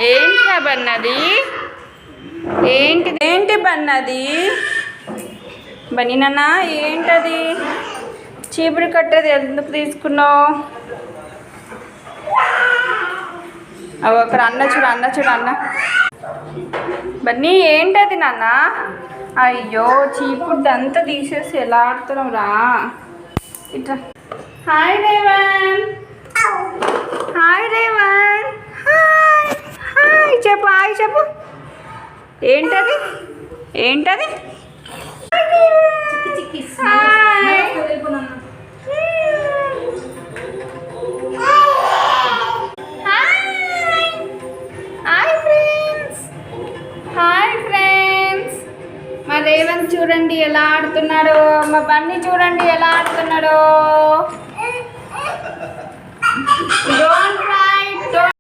ఏంట్రా బన్నది? ఏంటి బన్నది? బన్నీ నాన్న ఏంటది? చీపురు కట్టేది ఎందుకు తీసుకున్నావు? అక్కడ అన్న చూడు అన్న. బన్నీ ఏంటది నాన్న? అయ్యో చీపురు అంతా తీసేసి ఎలా ఆడుతున్నావు రా. ఇట్లా hi Revan. Hi Revan. Hi చెప్పు. ఏంటది? Hi friends. మా రేవంత్ చూడండి ఎలా ఆడుతున్నాడో, మా బన్నీ చూడండి ఎలా ఆడుతున్నాడో.